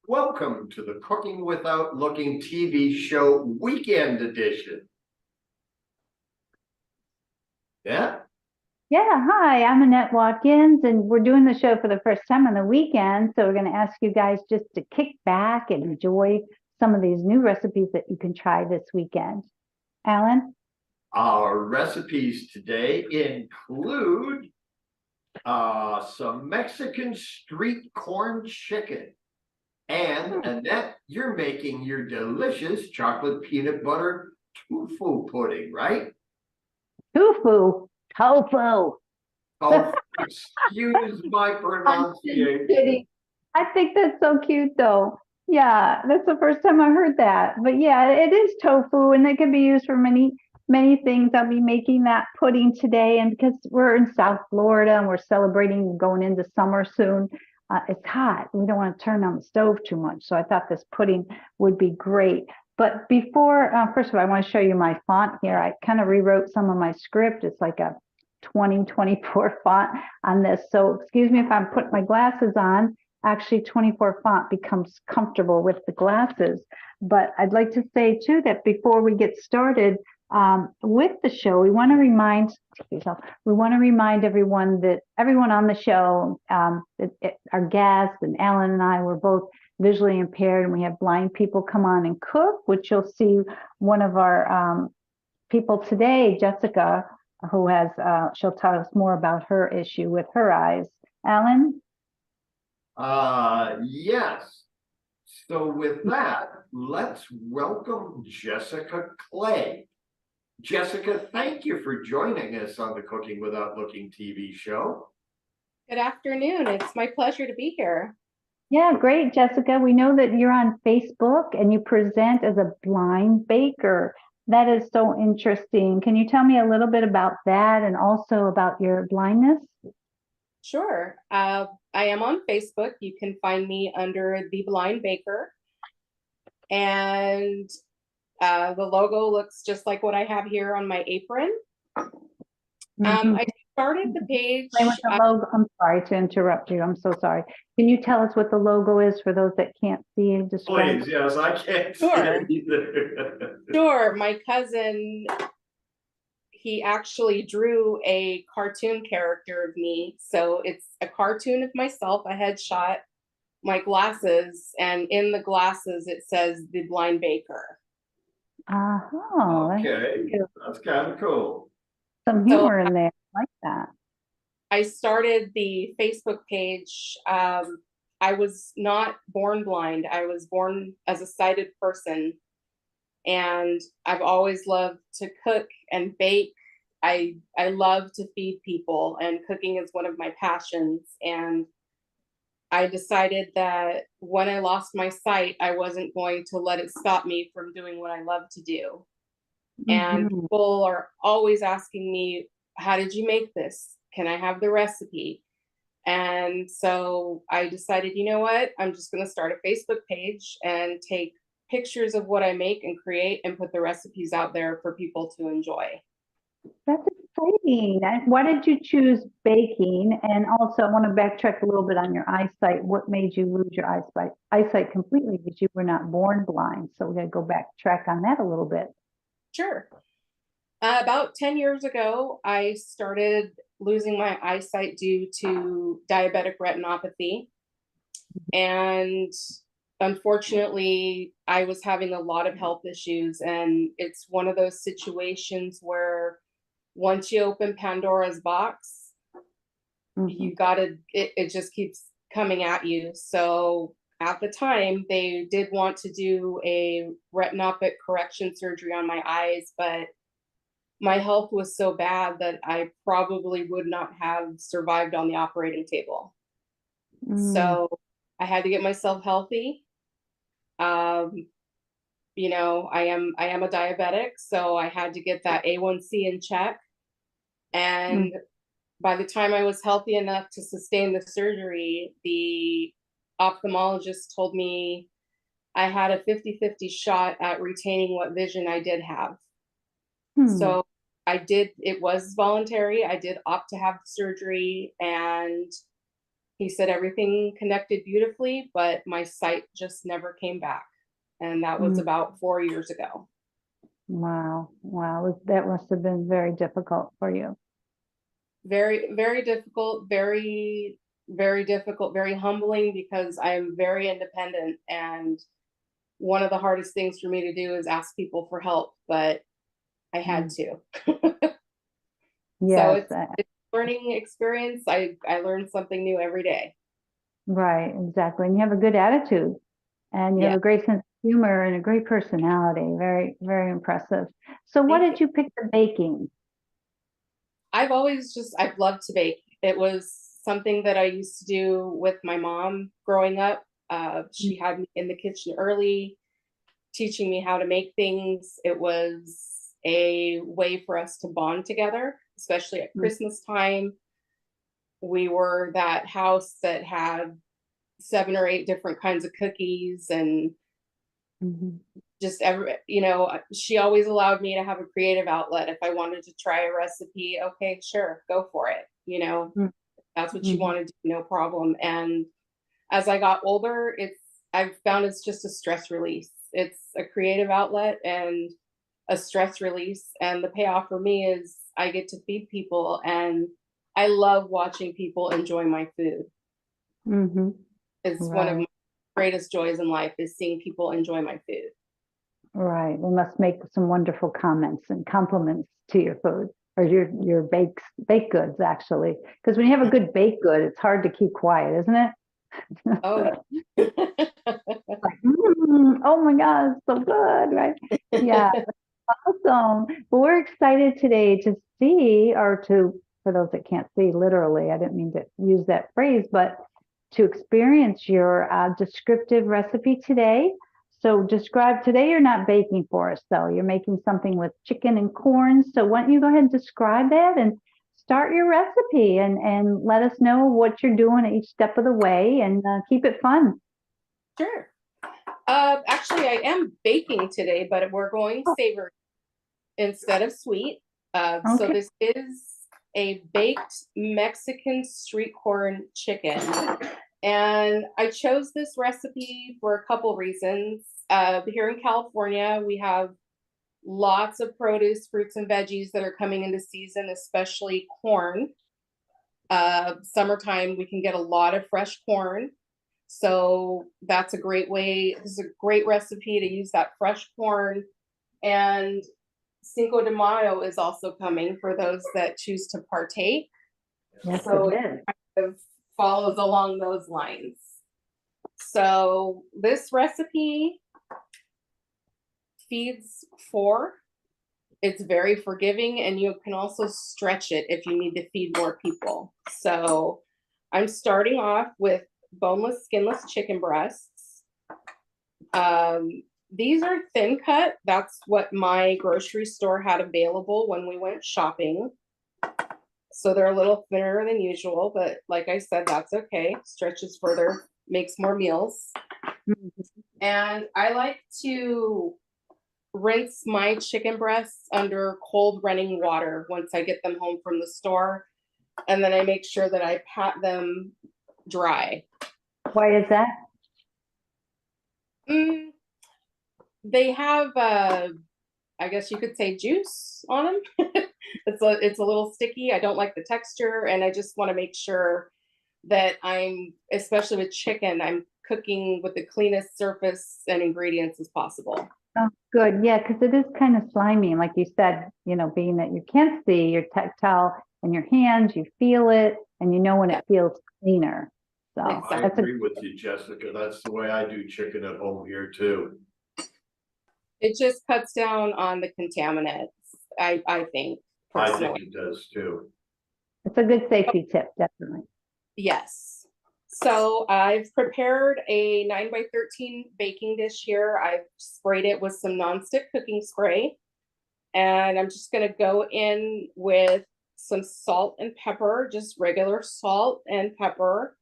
Welcome to the Cooking Without Looking TV show weekend edition. Yeah? Yeah, hi, I'm Annette Watkins, and we're doing the show for the first time on the weekend. So we're going to ask you guys just to kick back and enjoy some of these new recipes that you can try this weekend. Alan? Our recipes today include some Mexican street corn chicken. And Annette, you're making your delicious chocolate peanut butter tofu pudding, right? Tofu. Oh, excuse my I'm just pronunciation. kidding. I think that's so cute, though. Yeah, that's the first time I heard that. But yeah, it is tofu, and it can be used for many things. I'll be making that pudding today, and because we're in South Florida and we're celebrating going into summer soon, it's hot. We don't want to turn on the stove too much, so I thought this pudding would be great. But before, first of all, I want to show you my font here. I kind of rewrote some of my script. It's like a 2024 font on this. So excuse me if I'm putting my glasses on. Actually, 24 font becomes comfortable with the glasses. But I'd like to say too that before we get started with the show, we want to remind everyone that everyone on the show, our guests and Alan and I, were both visually impaired, and we have blind people come on and cook, which you'll see one of our people today, Jessica, who has, she'll tell us more about her issue with her eyes. Alan? Yes. So with that, let's welcome Jessica Clay. Jessica, thank you for joining us on the Cooking Without Looking TV show. Good afternoon. It's my pleasure to be here. Yeah, great, Jessica. We know that you're on Facebook and you present as a blind baker. That is so interesting. Can you tell me a little bit about that and also about your blindness? Sure. I am on Facebook. You can find me under The Blind Baker. And the logo looks just like what I have here on my apron. I started the page. With the logo. I'm sorry to interrupt you. I'm so sorry. Can you tell us what the logo is for those that can't see and describe? Please, yes, I can't see it either. Sure. My cousin, he actually drew a cartoon character of me. So it's a cartoon of myself, a headshot, my glasses, and in the glasses it says The Blind Baker. Okay, that's kind of cool. Some humor in there. I like that. I started the Facebook page. I was not born blind. I was born as a sighted person. And I've always loved to cook and bake. I love to feed people, and cooking is one of my passions. And I decided that when I lost my sight, I wasn't going to let it stop me from doing what I love to do. And people are always asking me, how did you make this? Can I have the recipe? And so I decided, you know what? I'm just going to start a Facebook page and take pictures of what I make and create and put the recipes out there for people to enjoy. That's exciting. Why did you choose baking? And also, I want to backtrack a little bit on your eyesight. What made you lose your eyesight completely? Because you were not born blind. So we're going to go backtrack on that a little bit. Sure. About 10 years ago, I started losing my eyesight due to diabetic retinopathy. And unfortunately, I was having a lot of health issues. And it's one of those situations where once you open Pandora's box, you gotta, it just keeps coming at you. So at the time, they did want to do a retinopic correction surgery on my eyes, but my health was so bad that I probably would not have survived on the operating table. So I had to get myself healthy. You know, I am a diabetic, so I had to get that A1C in check. And by the time I was healthy enough to sustain the surgery, the ophthalmologist told me I had a 50-50 shot at retaining what vision I did have. So I did, it was voluntary. I did opt to have the surgery, and He said everything connected beautifully, but my sight just never came back. And that was Mm. about 4 years ago. Wow. Wow. That must have been very difficult for you. Very, very difficult, very difficult, very humbling, because I am very independent. And one of the hardest things for me to do is ask people for help, but I had to. So Yes. it's a learning experience. I learn something new every day. Right. Exactly. And you have a good attitude, and you have Yeah. a great sense of humor and a great personality. Very, very impressive. So what Thank did you pick for baking? I've loved to bake. It was something that I used to do with my mom growing up. She had me in the kitchen early, teaching me how to make things. It was a way for us to bond together, especially at Christmas time. We were that house that had 7 or 8 different kinds of cookies, and just she always allowed me to have a creative outlet. If I wanted to try a recipe, okay, sure, go for it. That's what you want to do, no problem. And as I got older, I've found it's just a stress release. It's a creative outlet and a stress release. And the payoff for me is I get to feed people, and I love watching people enjoy my food. It's one of my greatest joys in life, is seeing people enjoy my food. Right. They must make some wonderful comments and compliments to your food, or your baked goods, actually. Because when you have a good baked good, it's hard to keep quiet, isn't it? Oh, Like, oh my God, it's so good, right? Yeah, awesome. Well, we're excited today to see, for those that can't see literally, I didn't mean to use that phrase, but to experience your descriptive recipe today. So today you're not baking for us though, you're making something with chicken and corn. So why don't you go ahead and describe that and start your recipe, and let us know what you're doing at each step of the way, and keep it fun. Sure. Actually, I am baking today, but we're going savory instead of sweet. So Okay. this is a baked Mexican street corn chicken. And I chose this recipe for a couple reasons. Here in California, we have lots of produce, fruits, and veggies that are coming into season, especially corn. Summertime, we can get a lot of fresh corn. So that's a great way. This is a great recipe to use that fresh corn. And Cinco de Mayo is also coming for those that choose to partake. Yes, So it it is. kind of follows along those lines. So this recipe feeds 4. It's very forgiving, and you can also stretch it if you need to feed more people. So I'm starting off with boneless, skinless chicken breasts. These are thin cut. That's what my grocery store had available when we went shopping. So they're a little thinner than usual, but like I said, that's okay. Stretches further, makes more meals. And I like to rinse my chicken breasts under cold running water once I get them home from the store. And then I make sure that I pat them dry. Why is that? They have, I guess you could say, juice on them. It's a little sticky. I don't like the texture, and I just want to make sure that especially with chicken, I'm cooking with the cleanest surface and ingredients as possible. Oh, good. Yeah, because it is kind of slimy. Like you said, being that you can't see, your tactile in your hands, you feel it, and you know when it feels cleaner. So I agree with you, Jessica. That's the way I do chicken at home here too. It just cuts down on the contaminants, I think, personally. I think it does too. It's a good safety tip, definitely. Yes. So I've prepared a 9x13 baking dish here. I've sprayed it with some nonstick cooking spray. And I'm just going to go in with some salt and pepper, just regular salt and pepper.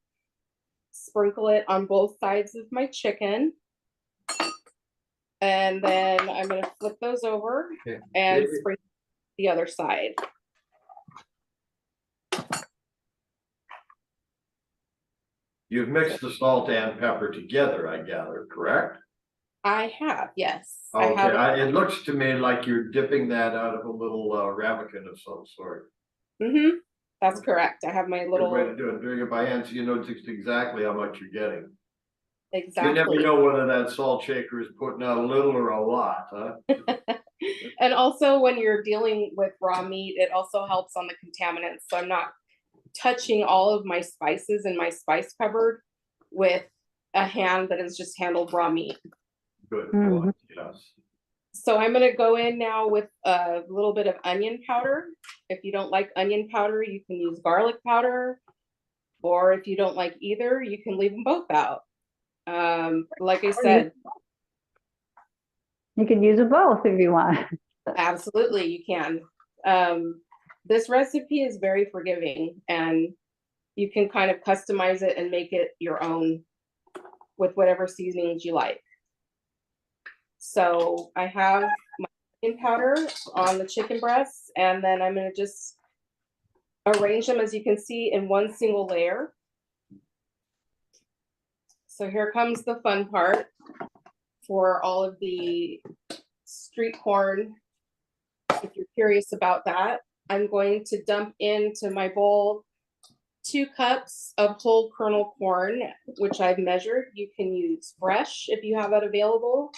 Sprinkle it on both sides of my chicken. And then I'm going to flip those over and sprinkle the other side. You've mixed the salt and pepper together, I gather, correct? I have, yes. I Okay, have. it looks to me like you're dipping that out of a little ramekin of some sort. That's correct. I have my Good way little, to do it, doing it by hand, so you know just exactly how much you're getting. You never exactly. know whether that salt shaker is putting out a little or a lot, huh? And also when you're dealing with raw meat, it also helps on the contaminants. So I'm not touching all of my spices in my spice cupboard with a hand that has just handled raw meat. Good Mhm. point, yes. So I'm gonna go in now with a little bit of onion powder. If you don't like onion powder, you can use garlic powder. Or if you don't like either, you can leave them both out. Like I said, You can use them both if you want. absolutely you can. This recipe is very forgiving and you can kind of customize it and make it your own with whatever seasonings you like. So I have my onion powder on the chicken breasts, and then I'm going to just arrange them, as you can see, in one single layer. So here comes the fun part for all of the street corn. If you're curious about that, I'm going to dump into my bowl 2 cups of whole kernel corn, which I've measured. You can use fresh if you have that available.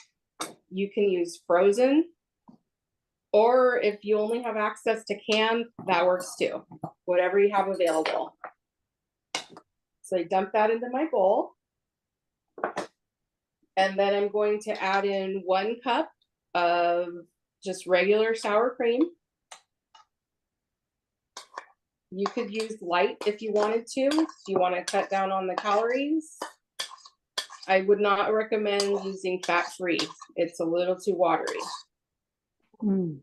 You can use frozen, or if you only have access to canned, that works too. Whatever you have available. So I dump that into my bowl. And then I'm going to add in 1 cup of just regular sour cream. You could use light if you wanted to, if you want to cut down on the calories. I would not recommend using fat-free. It's a little too watery. Mm.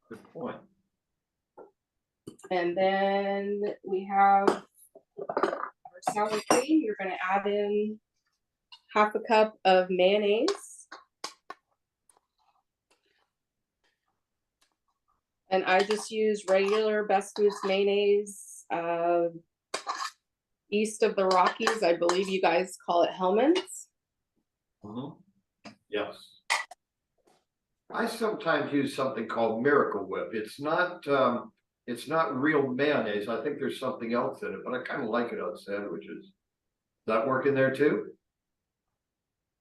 Good point. And then we have our sour cream. You're going to add in 1/2 cup of mayonnaise. And I just use regular Best Foods mayonnaise. East of the Rockies, I believe you guys call it Hellman's. Yes. I sometimes use something called Miracle Whip. It's not real mayonnaise. I think there's something else in it, but I kind of like it on sandwiches. Does that work in there too?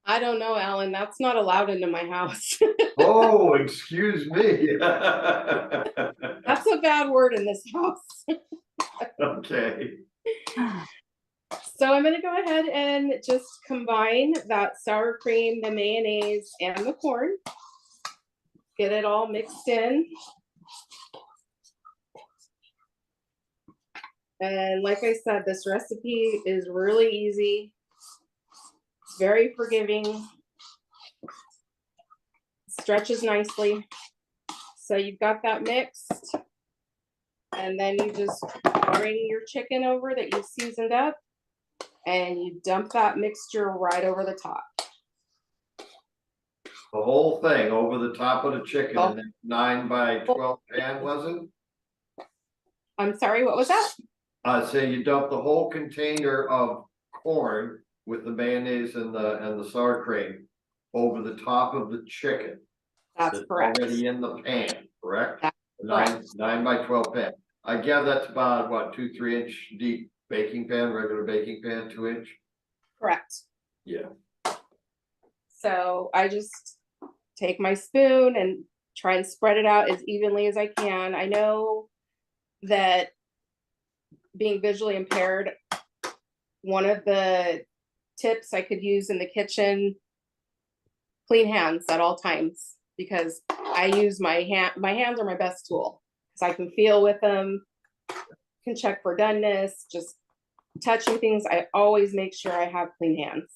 I don't know, Alan. That's not allowed into my house. Oh, excuse me. That's a bad word in this house. Okay. So I'm going to go ahead and just combine that sour cream, the mayonnaise, and the corn. Get it all mixed in. And like I said, this recipe is really easy. It's very forgiving. Stretches nicely. So you've got that mixed. And then you just bring your chicken over that you've seasoned up. And you dump that mixture right over the top. The whole thing over the top of the chicken in that 9 by 12 pan, was it? I'm sorry, what was that? So you dump the whole container of corn with the mayonnaise and the sour cream over the top of the chicken. That's correct. Already in the pan, correct? That's correct. 9 by 12 pan. I gather that's about what, 2-3 inch deep baking pan, regular baking pan, 2 inch? Correct. Yeah. So I just take my spoon and try and spread it out as evenly as I can. I know that being visually impaired, one of the tips I could use in the kitchen, clean hands at all times, because I use my hands are my best tool, because I can feel with them, can check for doneness, just touching things. I always make sure I have clean hands.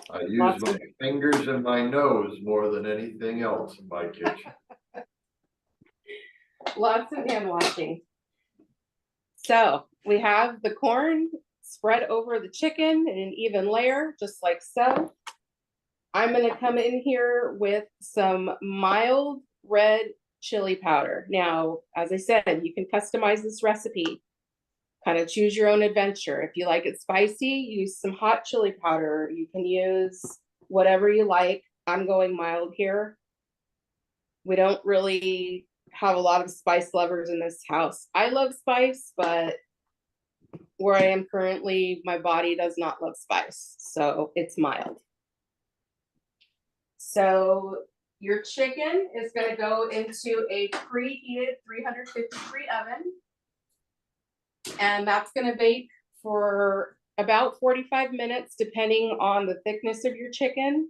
I use my fingers and my nose more than anything else in my kitchen. Lots of hand washing. So we have the corn spread over the chicken in an even layer, just like so. I'm going to come in here with some mild red chili powder. Now, as I said, you can customize this recipe. kind of choose your own adventure. If you like it spicy, use some hot chili powder. You can use whatever you like. I'm going mild here. We don't really have a lot of spice lovers in this house. I love spice, but where I am currently, my body does not love spice, so it's mild. So your chicken is going to go into a preheated 350-degree oven, and that's going to bake for about 45 minutes, depending on the thickness of your chicken.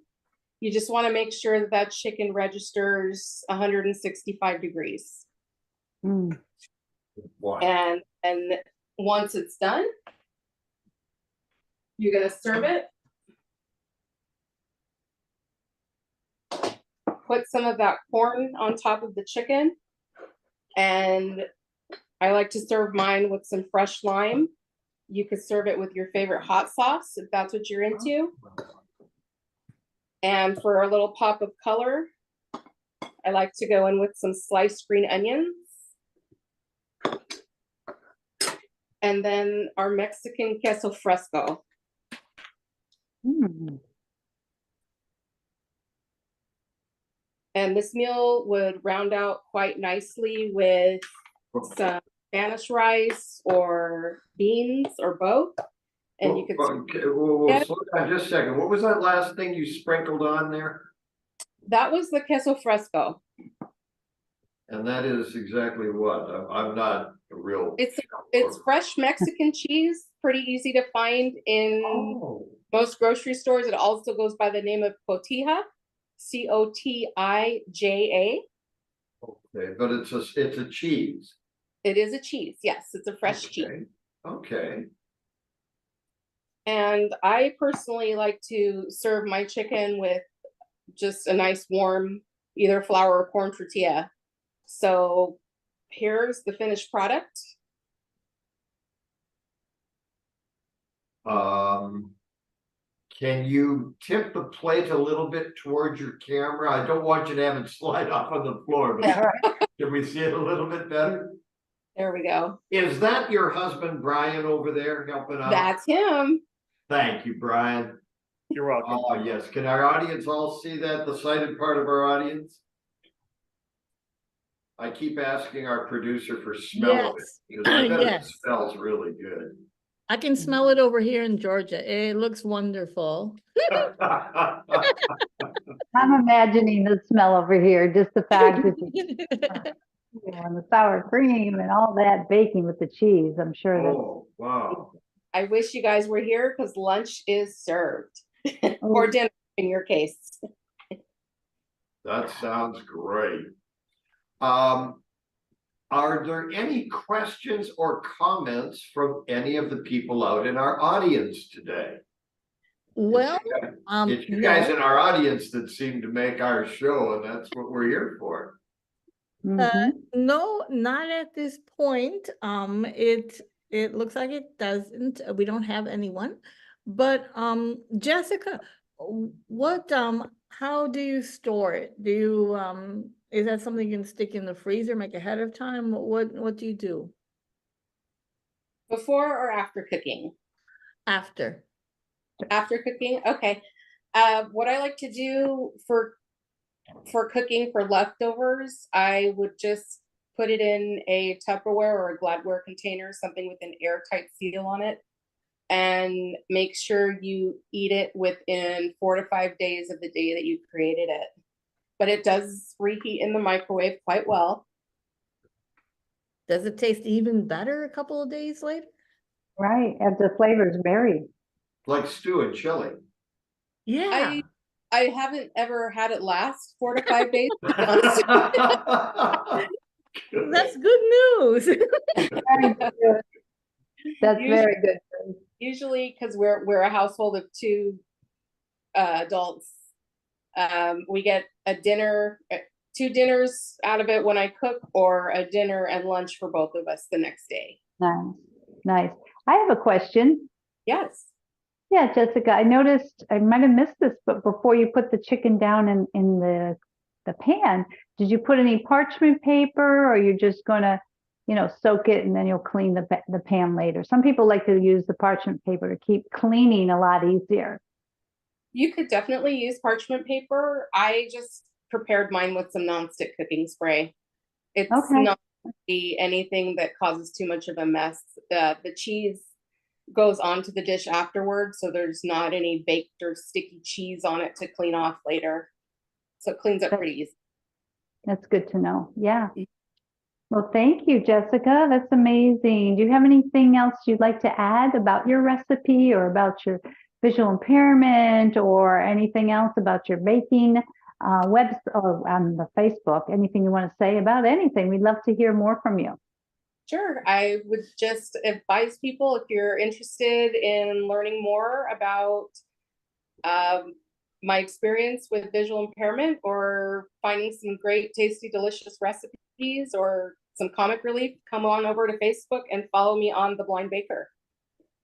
You just want to make sure that that chicken registers 165 degrees. Mm. Wow. And once it's done, you're going to serve it. Put some of that corn on top of the chicken. And I like to serve mine with some fresh lime. You could serve it with your favorite hot sauce if that's what you're into. And for a little pop of color, I like to go in with some sliced green onions. And then our Mexican queso fresco. Mm. And this meal would round out quite nicely with some Spanish rice or beans or both. And you could Okay, slow down just a second. What was that last thing you sprinkled on there? that was the queso fresco. And that is exactly what? I'm not a real. It's fresh Mexican cheese, pretty easy to find in most grocery stores. It also goes by the name of cotija, Cotija. Okay, but it's a cheese. It is a cheese. Yes, it's a fresh cheese. Okay. And I personally like to serve my chicken with just a nice warm either flour or corn tortilla. So here's the finished product. Can you tip the plate a little bit towards your camera? I don't want you to have it slide off on the floor, but Yeah, right. can we see it a little bit better? There we go. Is that your husband, Brian, over there helping out? That's him. Thank you, Brian. You're welcome. Oh, yes. Can our audience all see that, the sighted part of our audience? I keep asking our producer for smell of it, Yes. because I bet it Yes. smells really good. I can smell it over here in Georgia. It looks wonderful. I'm imagining the smell over here, just the fact that and the sour cream and all that baking with the cheese. I'm sure that. Oh, wow. I wish you guys were here because lunch is served or dinner in your case. That sounds great. Are there any questions or comments from any of the people out in our audience today? Well, It's you guys in our audience that seem to make our show, and that's what we're here for. no, not at this point. It looks like it doesn't. We don't have anyone. But Jessica, what how do you store it? Do you is that something you can stick in the freezer, make ahead of time? What do you do? Before or after cooking? After. After cooking? Okay. What I like to do for cooking for leftovers, I would just put it in a Tupperware or a Gladware container, something with an airtight seal on it, and make sure you eat it within 4 to 5 days of the day that you created it. But it does reheat in the microwave quite well. Does it taste even better a couple of days later? Right, as the flavors vary. Like stew and chili. Yeah. I haven't ever had it last 4 to 5 days. That's good news. Very good. That's very good. Usually, because we're a household of 2 adults, we get a dinner, 2 dinners out of it when I cook, or a dinner and lunch for both of us the next day. Nice, nice. I have a question. Yes. Yeah, Jessica, I noticed, I might have missed this, but before you put the chicken down in the pan, did you put any parchment paper, or you're just gonna soak it and then you'll clean the pan later. Some people like to use the parchment paper to keep cleaning a lot easier. You could definitely use parchment paper. I just prepared mine with some nonstick cooking spray. It's Okay. not be anything that causes too much of a mess. The cheese goes onto the dish afterwards, so there's not any baked or sticky cheese on it to clean off later. So it cleans up pretty easy. That's good to know. Yeah. Well, thank you, Jessica. That's amazing. Do you have anything else you'd like to add about your recipe or about your visual impairment or anything else about your baking web or on the Facebook? Anything you want to say about anything? We'd love to hear more from you. Sure. I would just advise people, if you're interested in learning more about my experience with visual impairment or finding some great, tasty, delicious recipes or some comic relief, come on over to Facebook and follow me on The Blind Baker.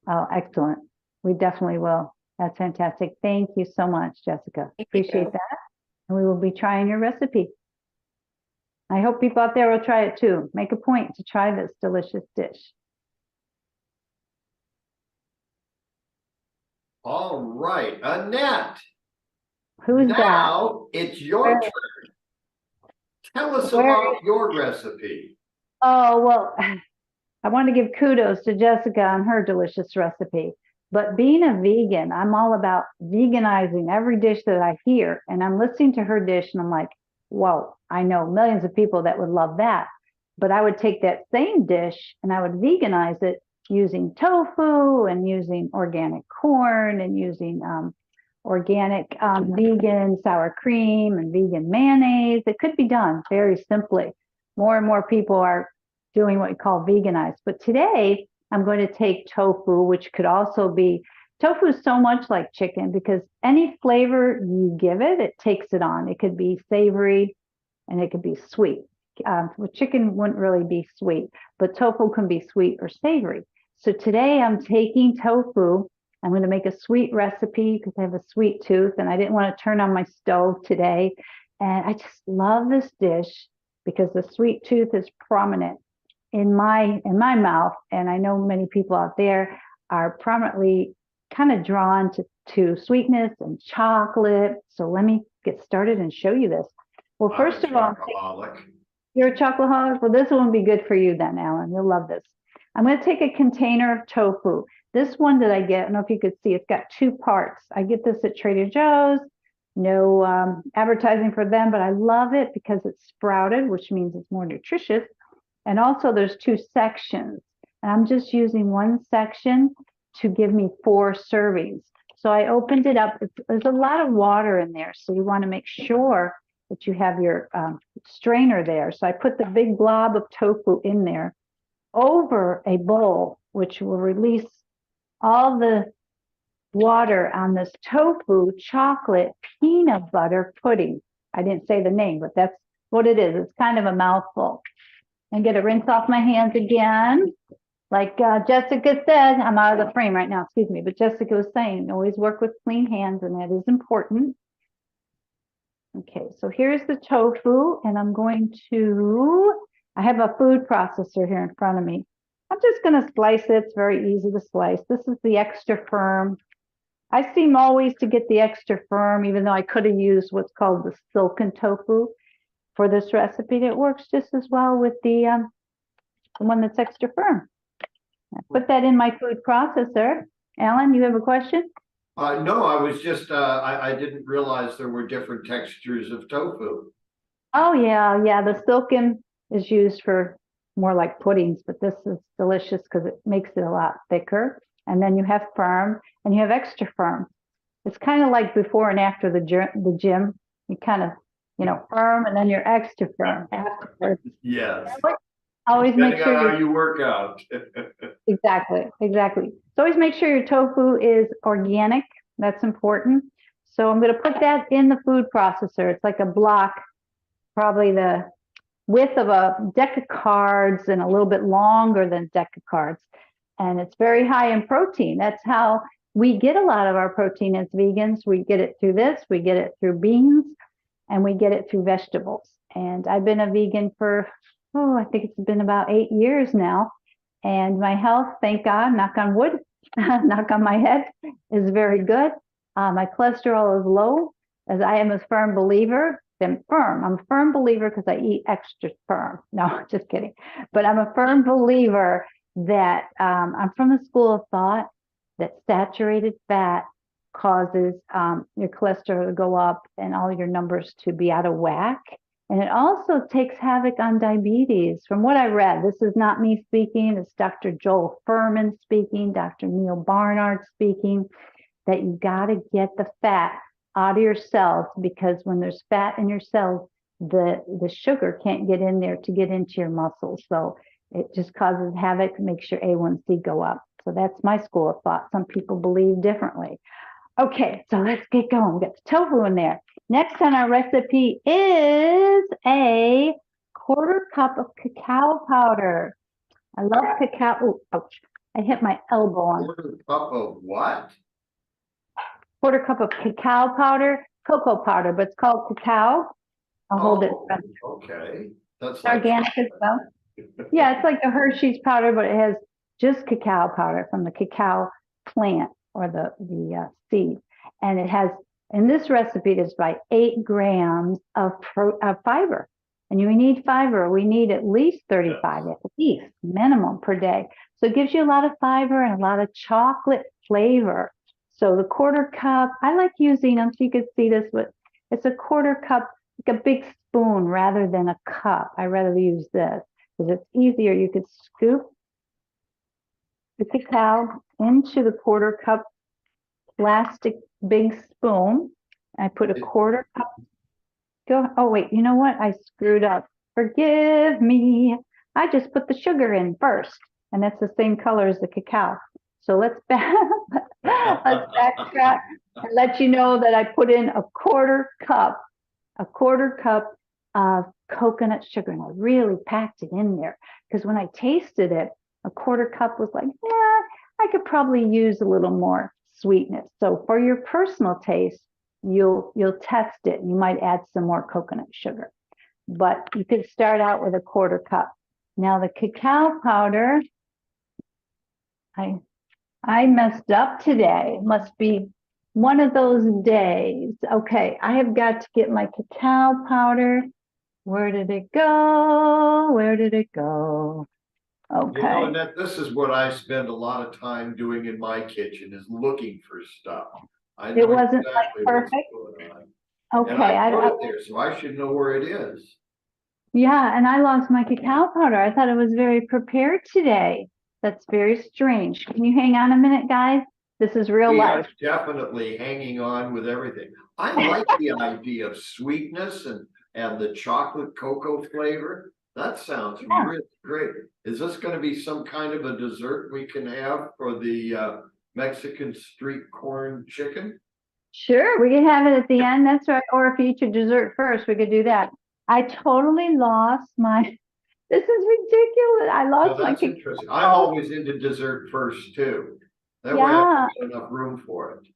Oh, excellent. We definitely will. That's fantastic. Thank you so much, Jessica. Appreciate that. And we will be trying your recipe. I hope people out there will try it too. Make a point to try this delicious dish. All right, Annette. Who's that? Now it's your turn. Tell us about your recipe. Oh, well, I want to give kudos to Jessica on her delicious recipe. But being a vegan, I'm all about veganizing every dish that I hear. And I'm listening to her dish and I'm like, whoa, I know millions of people that would love that. But I would take that same dish and I would veganize it using tofu and using organic corn and using organic vegan sour cream and vegan mayonnaise. It could be done very simply. More and more people are doing what we call veganized. But today I'm going to take tofu, which could also be, tofu is so much like chicken because any flavor you give it, it takes it on. It could be savory and it could be sweet. With chicken wouldn't really be sweet, but tofu can be sweet or savory. So today I'm taking tofu. I'm going to make a sweet recipe because I have a sweet tooth and I didn't want to turn on my stove today. And I just love this dish because the sweet tooth is prominent in my mouth. And I know many people out there are prominently kind of drawn to sweetness and chocolate. So let me get started and show you this. Well, first of all, you're a chocoholic? Well, this one will be good for you then, Alan. You'll love this. I'm going to take a container of tofu. This one that I get, I don't know if you could see, it's got two parts. I get this at Trader Joe's. No advertising for them, but I love it because it's sprouted, which means it's more nutritious. And also there's two sections. And I'm just using one section to give me 4 servings. So I opened it up. There's a lot of water in there. So you want to make sure that you have your strainer there. So I put the big blob of tofu in there over a bowl, which will release all the water on this tofu chocolate peanut butter pudding. I didn't say the name, but that's what it is. It's kind of a mouthful. And get a rinse off my hands again. Like Jessica said, I'm out of the frame right now, excuse me, but Jessica was saying, always work with clean hands, and that is important. Okay, so here's the tofu, and I'm going to, I have a food processor here in front of me. I'm just going to slice it. It's very easy to slice. This is the extra firm. I seem always to get the extra firm, even though I could have used what's called the silken tofu for this recipe. It works just as well with the one that's extra firm. I put that in my food processor. Alan, you have a question? No, I was just, I didn't realize there were different textures of tofu. Oh, yeah. The silken is used for more like puddings, but this is delicious because it makes it a lot thicker. And then you have firm and you have extra firm. It's kind of like before and after the gym. You kind of, firm and then you're extra firm afterwards. Yes. Always make sure how you work out. Exactly. So always make sure your tofu is organic. That's important. So I'm going to put that in the food processor. It's like a block, probably the width of a deck of cards and a little bit longer than a deck of cards. And it's very high in protein. That's how we get a lot of our protein as vegans. We get it through this, we get it through beans, and we get it through vegetables. And I've been a vegan for oh, I think it's been about 8 years now. And my health, thank God, knock on wood, knock on my head, is very good. My cholesterol is low, as I am a firm believer. I'm a firm believer because I eat extra firm. No, just kidding. But I'm a firm believer that I'm from the school of thought that saturated fat causes your cholesterol to go up and all your numbers to be out of whack. And it also takes havoc on diabetes. From what I read, this is not me speaking, it's Dr. Joel Furman speaking, Dr. Neil Barnard speaking, that you got to get the fat out of your cells, because when there's fat in your cells, the sugar can't get in there to get into your muscles. So it just causes havoc, makes your A1C go up. So that's my school of thought. Some people believe differently. Okay, so let's get going. We got the tofu in there. Next on our recipe is a 1/4 cup of cacao powder. I love cacao. Oh, ouch. I hit my elbow on. 1/4 cup of what? 1/4 cup of cacao powder, cocoa powder, but it's called cacao. I'll hold it. Oh, okay. That's like Organic as well. Yeah, it's like the Hershey's powder, but it has just cacao powder from the cacao plant or the seed. And it has, in this recipe, it's by 8 grams of fiber. And you need fiber. We need at least 35, at least minimum per day. So it gives you a lot of fiber and a lot of chocolate flavor. So the 1/4 cup, I like using them so you can see this, but it's a 1/4 cup, like a big spoon rather than a cup. I rather use this because it's easier. You could scoop the cacao into the 1/4 cup plastic big spoon. I put a 1/4 cup. Oh wait, you know what? I screwed up. Forgive me. I just put the sugar in first, and that's the same color as the cacao. So let's backtrack and let you know that I put in a 1/4 cup of coconut sugar, and I really packed it in there because when I tasted it, a 1/4 cup was like, yeah, I could probably use a little more sweetness. So for your personal taste, you'll test it. You might add some more coconut sugar, but you could start out with a 1/4 cup. Now the cacao powder, I messed up today. It must be one of those days. Okay, I have got to get my cacao powder. Where did it go? Where did it go? Okay. You know, Annette, this is what I spend a lot of time doing in my kitchen, is looking for stuff. I know It wasn't like exactly what's perfect. going on. Okay. And I put it there, so I should know where it is. Yeah, and I lost my cacao powder. I thought it was very prepared today. That's very strange. Can you hang on a minute, guys? This is real We are life. definitely hanging on with everything. I like the idea of sweetness and the chocolate cocoa flavor. That sounds Yeah. really great. Is this going to be some kind of a dessert we can have for the Mexican street corn chicken? Sure, we can have it at the end. That's right. Or if you eat your dessert first, we could do that. I totally lost my. This is ridiculous. I Now, lost my that's cacao. interesting. I'm always into dessert first too. That way I Yeah, have enough room for it.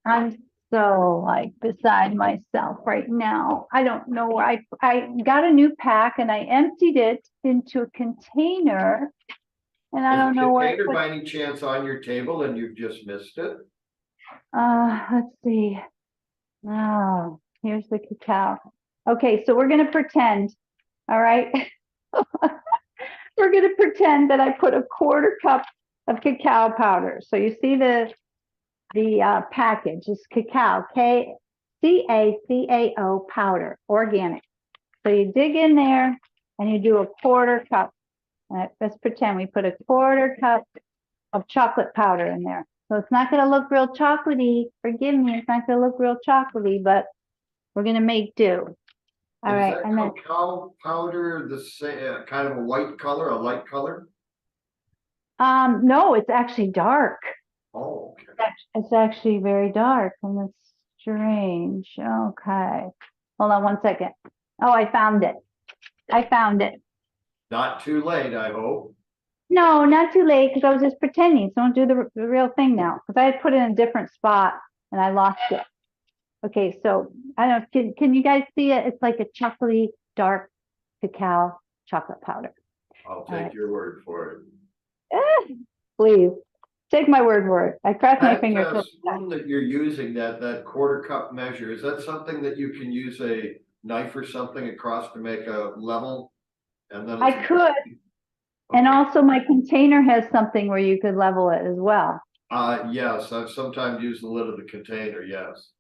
I'm so like beside myself right now. I don't know where I got a new pack and I emptied it into a container, and I Is don't the know where. container by any chance on your table and you've just missed it? Let's see. Oh, here's the cacao. Okay, so we're gonna pretend. All right. We're gonna pretend that I put a 1/4 cup of cacao powder. So you see the package is cacao, CACAO powder, organic. So you dig in there and you do a 1/4 cup. Let's pretend we put a 1/4 cup of chocolate powder in there. So it's not going to look real chocolatey. Forgive me, it's not going to look real chocolatey, but we're going to make do. All Is right, that and then cacao powder the same, kind of a white color, a light color? no, it's actually dark. Oh, okay. It's actually very dark, and it's strange. Okay, hold on one second. Oh, I found it. I found it. Not too late, I hope. No, not too late, because I was just pretending. So don't do the real thing now, because I had put it in a different spot and I lost it. Okay, so I don't know. Can you guys see it? It's like a chocolatey dark cacao, chocolate powder. I'll right. take your word for it. Please take my word for it. I cross my That fingers. spoon that you're using, that quarter cup measure, is that something that you can use a knife or something across to make a level? And then I it's could, and okay. also my container has something where you could level it as well. Yes, I've sometimes used the lid of the container, yes.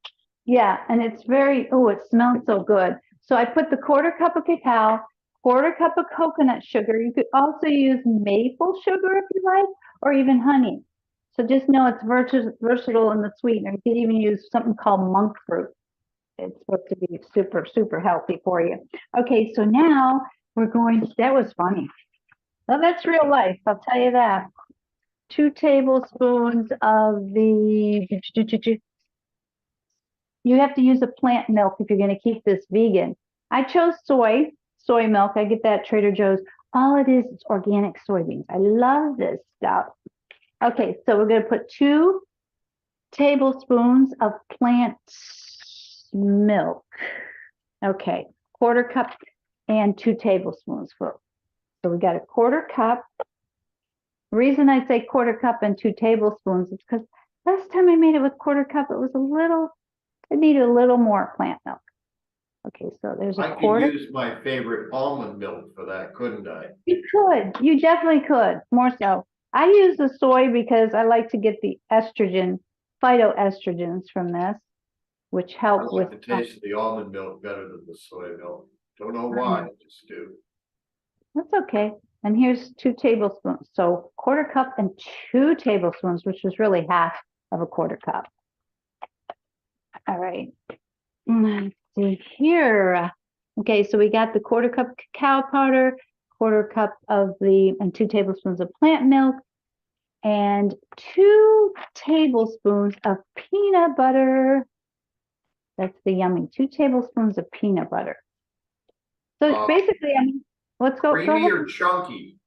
Yeah, and it's very, oh, it smells so good. So I put the quarter cup of cacao, quarter cup of coconut sugar. You could also use maple sugar if you like, or even honey. So just know it's versatile in the sweetener. You could even use something called monk fruit. It's supposed to be super, super healthy for you. Okay, so now we're going to, that was funny. Well, that's real life, I'll tell you that. 2 tablespoons of the, you have to use a plant milk if you're going to keep this vegan. I chose soy milk. I get that at Trader Joe's. All it is organic soybeans. I love this stuff. Okay, so we're going to put 2 tablespoons of plant milk. Okay, quarter cup and 2 tablespoons. So we got a quarter cup. The reason I say quarter cup and 2 tablespoons is because last time I made it with quarter cup, it was it needed a little more plant milk. Okay, so there's a I could quarter. use my favorite almond milk for that, couldn't I? You could, you definitely could, more so. I use the soy because I like to get the estrogen, phytoestrogens from this, which I help like with. the taste of the almond milk better than the soy milk. Don't know why, I just do. That's okay. And here's 2 tablespoons. So quarter cup and 2 tablespoons, which is really half of a quarter cup. All right. Let's see here. Okay, so we got the quarter cup cacao powder, quarter cup of and 2 tablespoons of plant milk, and 2 tablespoons of peanut butter. That's the yummy. 2 tablespoons of peanut butter. So basically, let's go. Creamy ahead. or chunky?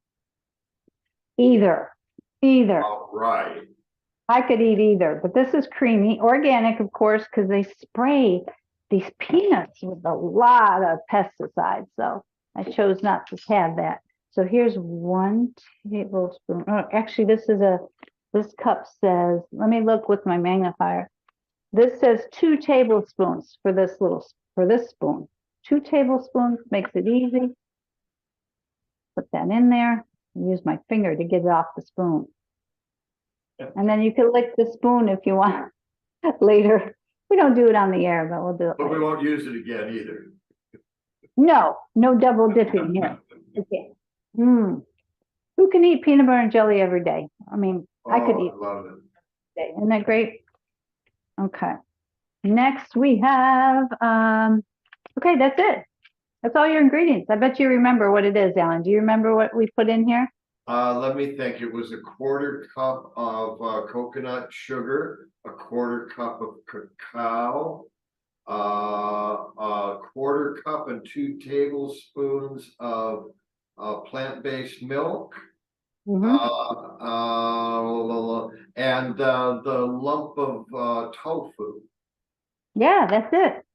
Either. All right. I could eat either, but this is creamy, organic, of course, because they spray these peanuts with a lot of pesticides. So I chose not to have that. So here's 1 tablespoon. Oh, actually, this cup says, let me look with my magnifier. This says 2 tablespoons for this spoon. 2 tablespoons makes it easy. Put that in there. Use my finger to get it off the spoon. And then you can lick the spoon if you want later. We don't do it on the air, but we'll do it But we later. won't use it again either. No double dipping here. Okay. Who can eat peanut butter and jelly every day? I mean, I could eat. I love it. Day. Isn't that great? Okay. Next we have, okay, that's it. That's all your ingredients. I bet you remember what it is, Alan. Do you remember what we put in here? Let me think. It was a quarter cup of coconut sugar, a quarter cup of cacao, a quarter cup and 2 tablespoons of plant-based milk, and the lump of tofu. Yeah, that's it.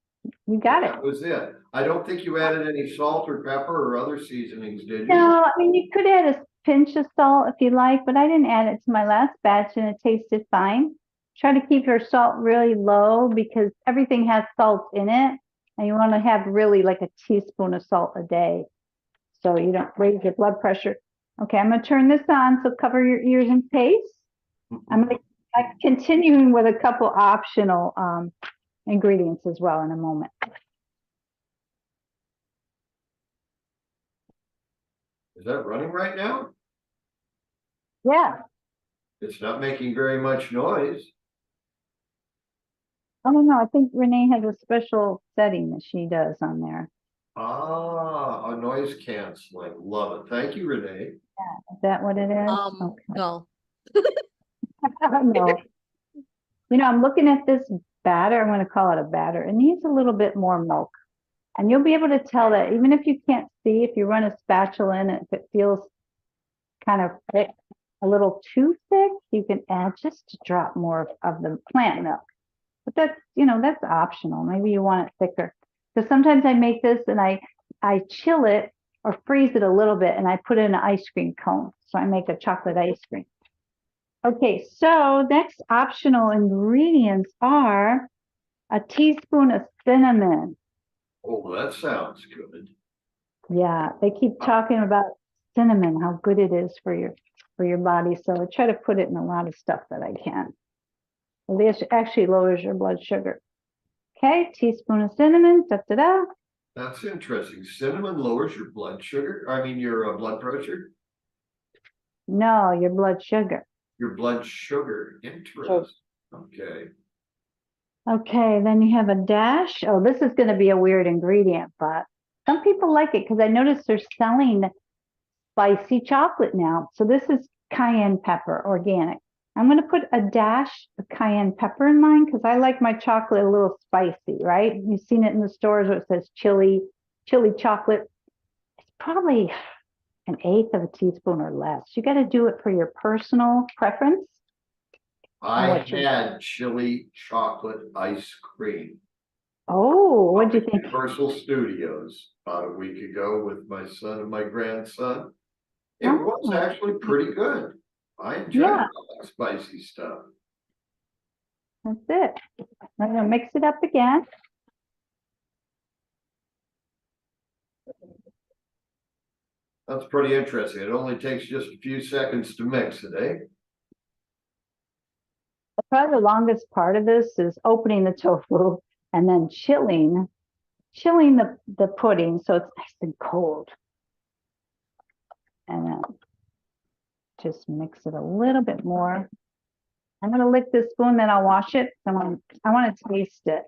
You got it. That was it. I don't think you added any salt or pepper or other seasonings, did you? No, I mean, you could add a pinch of salt if you like, but I didn't add it to my last batch and it tasted fine. Try to keep your salt really low because everything has salt in it and you want to have really like a teaspoon of salt a day so you don't raise your blood pressure. Okay, I'm going to turn this on, so cover your ears and face. I'm going to continuing with a couple optional ingredients as well in a moment. Is that running right now? Yeah. It's not making very much noise. I don't know. I think Renee has a special setting that she does on there. Ah, a noise canceling. Love it. Thank you, Renee. Yeah. Is that what it is? Okay. No. No. You know, I'm looking at this batter. I'm going to call it a batter. It needs a little bit more milk. And you'll be able to tell that even if you can't see, if you run a spatula in it, if it feels kind of thick, a little too thick, you can add just a drop more of the plant milk. But that's, that's optional. Maybe you want it thicker. Because sometimes I make this and I chill it or freeze it a little bit, and I put it in an ice cream cone. So I make a chocolate ice cream. Okay, so next optional ingredients are a teaspoon of cinnamon. Oh, that sounds good. Yeah, they keep talking about cinnamon, how good it is for your body. So I try to put it in a lot of stuff that I can. Well, this actually lowers your blood sugar. Okay, teaspoon of cinnamon, da-da-da. That's interesting. Cinnamon lowers your blood sugar. I mean, your blood pressure, No, your blood sugar. your blood sugar. Interesting. Okay. Okay, then you have a dash. Oh, this is going to be a weird ingredient, but some people like it because I noticed they're selling spicy chocolate now. So this is cayenne pepper, organic. I'm going to put a dash of cayenne pepper in mine because I like my chocolate a little spicy, right? You've seen it in the stores where it says chili chocolate. It's probably an eighth of a teaspoon or less. You got to do it for your personal preference. I had chili chocolate ice cream. Oh, what'd you think? Universal Studios about a week ago with my son and my grandson. It was actually pretty good. I enjoyed all that spicy stuff. That's it. I'm gonna mix it up again. That's pretty interesting. It only takes just a few seconds to mix it, eh? Probably the longest part of this is opening the tofu and then chilling the pudding so it's nice and cold. And then just mix it a little bit more. I'm gonna lick this spoon, then I'll wash it. I want to taste it.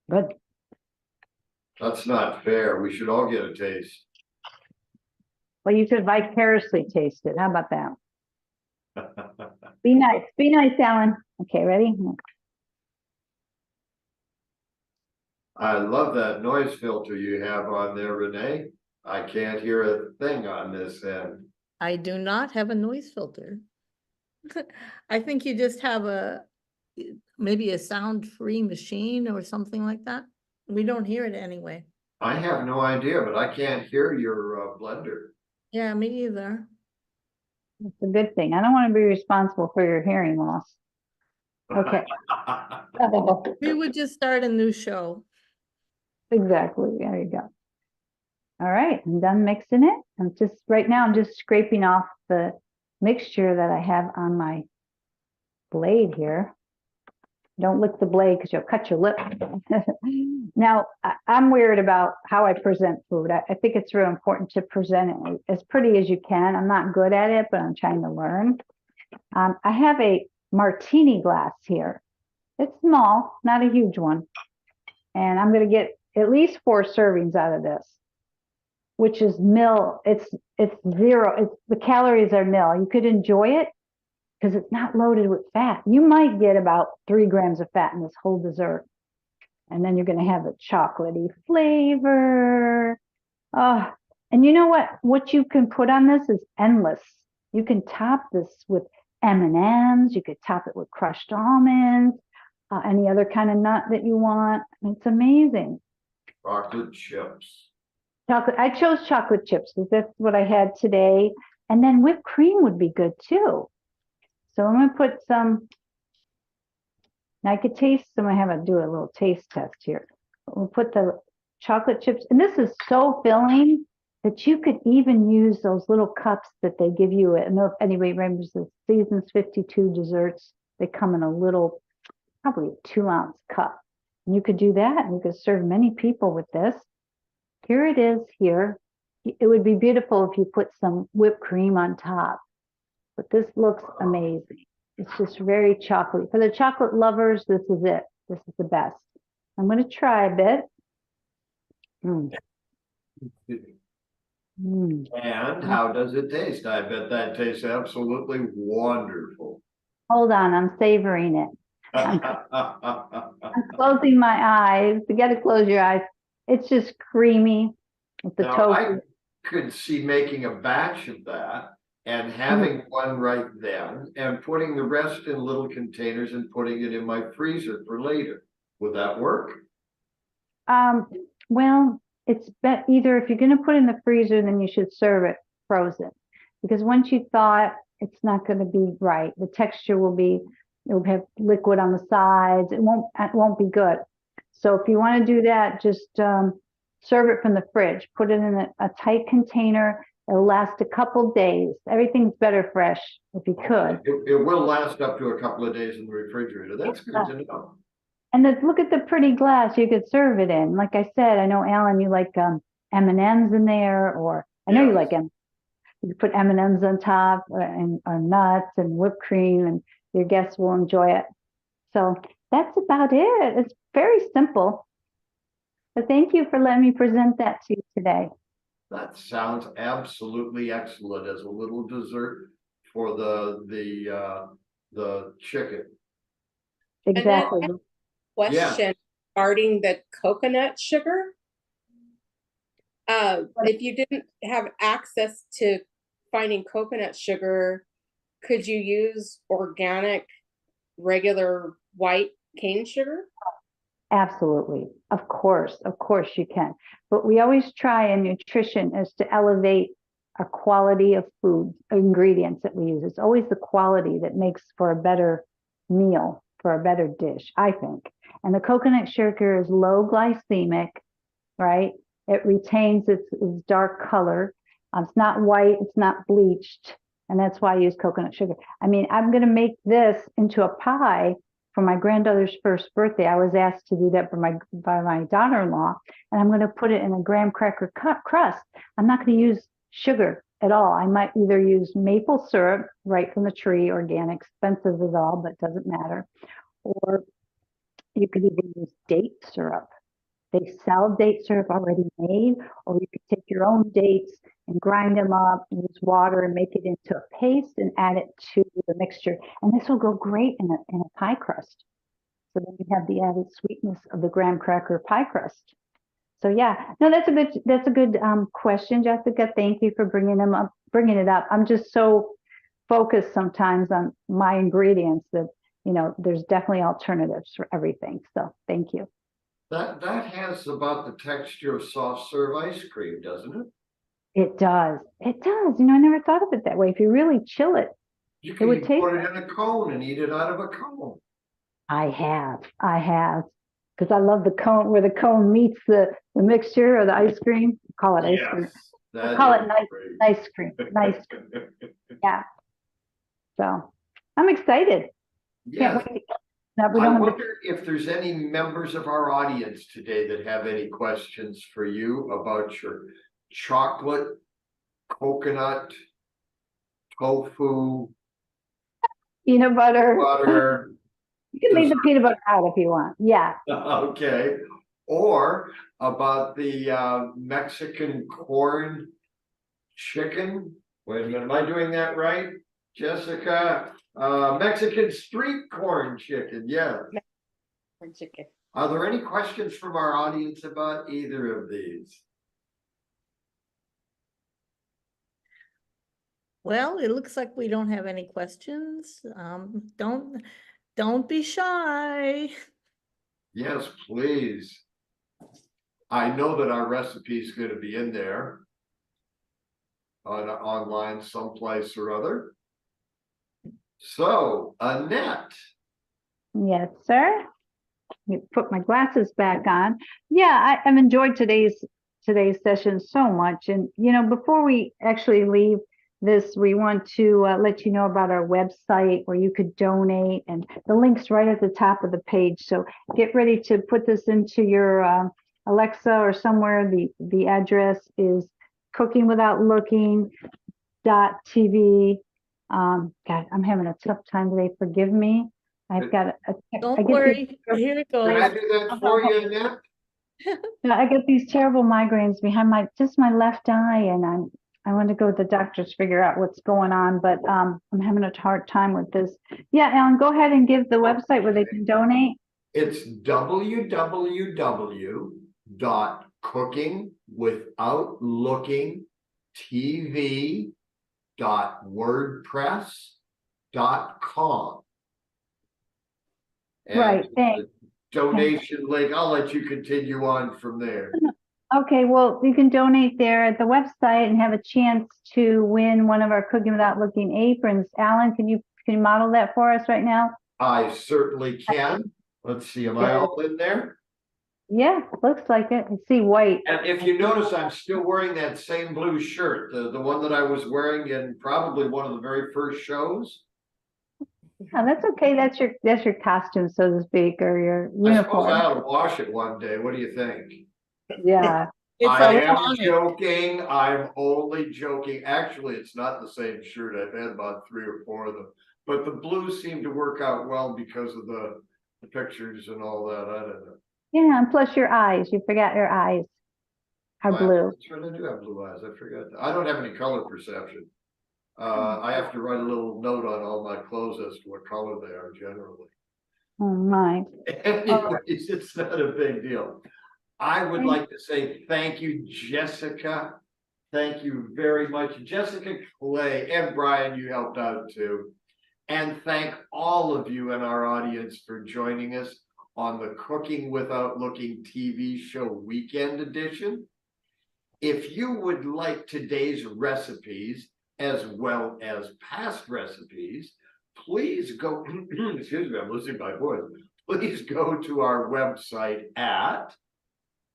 Good. That's not fair. We should all get a taste. Well, you could vicariously taste it. How about that? Be nice, Alan. Okay, ready? I love that noise filter you have on there, Renee. I can't hear a thing on this end. I do not have a noise filter. I think you just have maybe a sound-free machine or something like that. We don't hear it anyway. I have no idea, but I can't hear your blender. Yeah, me either. It's a good thing. I don't want to be responsible for your hearing loss. Okay. We would just start a new show. Exactly. There you go. All right, I'm done mixing it. Right now I'm just scraping off the mixture that I have on my blade here. Don't lick the blade because you'll cut your lip. Now, I'm weird about how I present food. I think it's real important to present it as pretty as you can. I'm not good at it, but I'm trying to learn. I have a martini glass here. It's small, not a huge one. And I'm going to get at least 4 servings out of this, which is nil. It's zero. The calories are nil. You could enjoy it because it's not loaded with fat. You might get about 3 grams of fat in this whole dessert. And then you're going to have a chocolatey flavor. Oh, and you know what? What you can put on this is endless. You can top this with M&Ms. You could top it with crushed almonds, any other kind of nut that you want. It's amazing. Chocolate chips. I chose chocolate chips because that's what I had today. And then whipped cream would be good too. So I'm going to put some, now I could taste, I'm going to have to do a little taste test here. We'll put the chocolate chips, and this is so filling that you could even use those little cups that they give you. I don't know if anybody remembers the Seasons 52 desserts. They come in a little, probably a 2-ounce cup. And you could do that, and you could serve many people with this. Here it is here. It would be beautiful if you put some whipped cream on top. But this looks amazing. It's just very chocolatey. For the chocolate lovers, this is it. This is the best. I'm going to try a bit. And how does it taste? I bet that tastes absolutely wonderful. Hold on, I'm savoring it. I'm closing my eyes. You got to close your eyes. It's just creamy with the tofu. I could see making a batch of that and having one right then and putting the rest in little containers and putting it in my freezer for later. Would that work? Well, it's either if you're going to put in the freezer, then you should serve it frozen, because once you thaw it, it's not going to be right. The texture it'll have liquid on the sides. It won't be good. So if you want to do that, just serve it from the fridge. Put it in a tight container. It'll last a couple days. Everything's better fresh if you could. It will last up to a couple of days in the refrigerator. That's good to know. And look at the pretty glass you could serve it in. Like I said, I know, Alan, you like M&Ms in there, or I know you like them. You put M&Ms on top, or nuts and whipped cream, and your guests will enjoy it. So that's about it. It's very simple. But thank you for letting me present that to you today. That sounds absolutely excellent as a little dessert for the chicken. Exactly. Question regarding the coconut sugar. If you didn't have access to finding coconut sugar, could you use organic, regular white cane sugar? Absolutely. Of course you can. But we always try in nutrition is to elevate a quality of food ingredients that we use. It's always the quality that makes for a better meal, for a better dish, I think. And the coconut sugar is low glycemic, right? It retains its dark color. It's not white, it's not bleached. And that's why I use coconut sugar. I mean, I'm going to make this into a pie for my granddaughter's first birthday. I was asked to do that by my daughter-in-law, and I'm going to put it in a graham cracker crust. I'm not going to use sugar at all. I might either use maple syrup right from the tree, organic, expensive as all, but doesn't matter. Or you could even use date syrup. They sell date syrup already made, or you could take your own dates and grind them up, use water and make it into a paste and add it to the mixture. And this will go great in a pie crust. So then you have the added sweetness of the graham cracker pie crust. So yeah, no, that's a good question, Jessica. Thank you for bringing it up. I'm just so focused sometimes on my ingredients that, there's definitely alternatives for everything. So thank you. That has about the texture of soft serve ice cream, doesn't it? It does. It does. I never thought of it that way. If you really chill it, You can would taste put it in a cone and eat it out of a cone. I have. Because I love the cone, where the cone meets the mixture of the ice cream. Call it ice cream. Call it nice cream. Nice cream. Yeah. So I'm excited. Yes. Can't wait. I wonder if there's any members of our audience today that have any questions for you about your chocolate, coconut, tofu, peanut butter. butter. You can leave the peanut butter out if you want. Yeah. Okay. Or about the Mexican corn chicken. Wait a minute, am I doing that right, Jessica? Mexican street corn chicken, yeah. Corn chicken. Are there any questions from our audience about either of these? Well, it looks like we don't have any questions. Don't be shy. Yes, please. I know that our recipe is going to be in there online someplace or other. So, Annette. Yes, sir. Let me put my glasses back on. Yeah, I've enjoyed today's session so much. And, before we actually leave this, we want to let you know about our website where you could donate, and the link's right at the top of the page. So get ready to put this into your Alexa or somewhere. The address is cookingwithoutlooking.tv. God, I'm having a tough time today. Forgive me. I've got Don't worry. Here it goes. Can I do that for you, Annette? I get these terrible migraines behind my left eye, and I want to go to the doctor to figure out what's going on, but I'm having a hard time with this. Yeah, Alan, go ahead and give the website where they can donate. It's www.cookingwithoutlooking.tv.wordpress.com. Right, thanks. donation link. I'll let you continue on from there. Okay, well, you can donate there at the website and have a chance to win one of our Cooking Without Looking aprons. Alan, can you model that for us right now? I certainly can. Let's see, am I all in there? Yeah, looks like it. I see white. And if you notice, I'm still wearing that same blue shirt, the one that I was wearing in probably one of the very first shows. Oh, that's okay. That's your costume, so to speak, or your I suppose I uniform. ought to wash it one day. What do you think? Yeah. It's I am iconic. joking. I'm only joking. Actually, it's not the same shirt. I've had about 3 or 4 of them. But the blues seem to work out well because of the pictures and all that. I don't know. Yeah, and plus your eyes. You forgot your eyes are blue. That's right, I do have blue eyes. I forgot. I don't have any color perception. I have to write a little note on all my clothes as to what color they are generally. Oh my. Anyways, it's not a big deal. I would like to say thank you, Jessica. Thank you very much, Jessica Clay, and Brian, you helped out too. And thank all of you in our audience for joining us on the Cooking Without Looking TV show weekend edition. If you would like today's recipes as well as past recipes, please go, excuse me, I'm losing my voice. Please go to our website at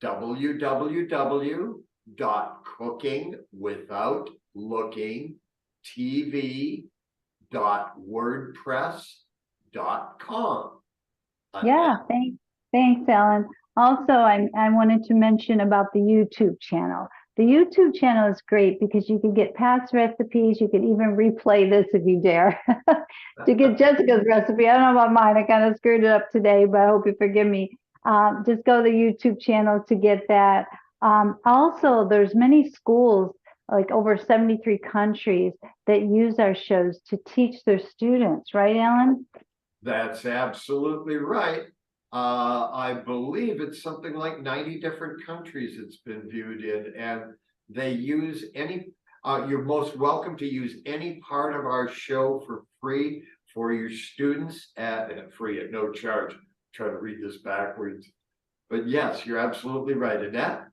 www.cookingwithoutlookingtv.wordpress.com. Yeah, thanks, Alan. Also, I wanted to mention about the YouTube channel. The YouTube channel is great because you can get past recipes. You can even replay this if you dare to get Jessica's recipe. I don't know about mine. I kind of screwed it up today, but I hope you forgive me. Just go to the YouTube channel to get that. Also, there's many schools, like over 73 countries, that use our shows to teach their students, right, Alan? That's absolutely right. I believe it's something like 90 different countries it's been viewed in, and they use any, you're most welcome to use any part of our show for free for your students at free at no charge. Try to read this backwards, but yes, you're absolutely right, Annette.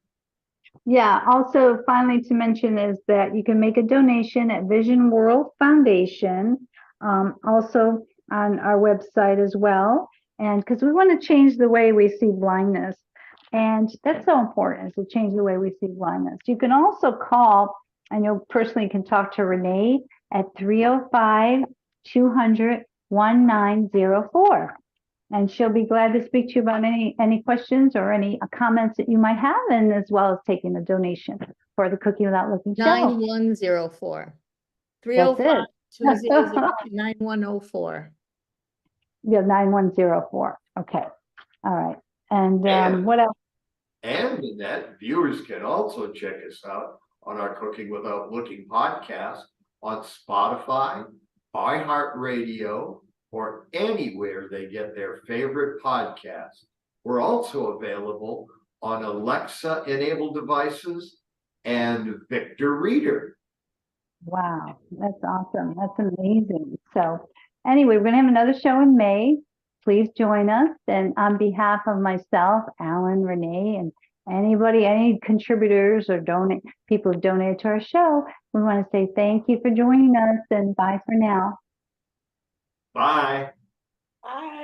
Yeah, also finally to mention is that you can make a donation at Vision World Foundation, also on our website as well. And because we want to change the way we see blindness. And that's so important, is to change the way we see blindness. You can also call, and you personally can talk to Renee at 305-200-1904. And she'll be glad to speak to you about any questions or any comments that you might have, and as well as taking a donation for the Cooking Without Looking show. 9104. 305-200-9104. Yeah, 9104. Okay. All right. And And- what else? And Annette, viewers can also check us out on our Cooking Without Looking podcast on Spotify, iHeartRadio, or anywhere they get their favorite podcasts. We're also available on Alexa-enabled devices and Victor Reader. Wow, that's awesome. That's amazing. So anyway, we're going to have another show in May. Please join us. And on behalf of myself, Alan, Renee, and anybody, any contributors or people who donated to our show, we want to say thank you for joining us, and bye for now. Bye. Bye.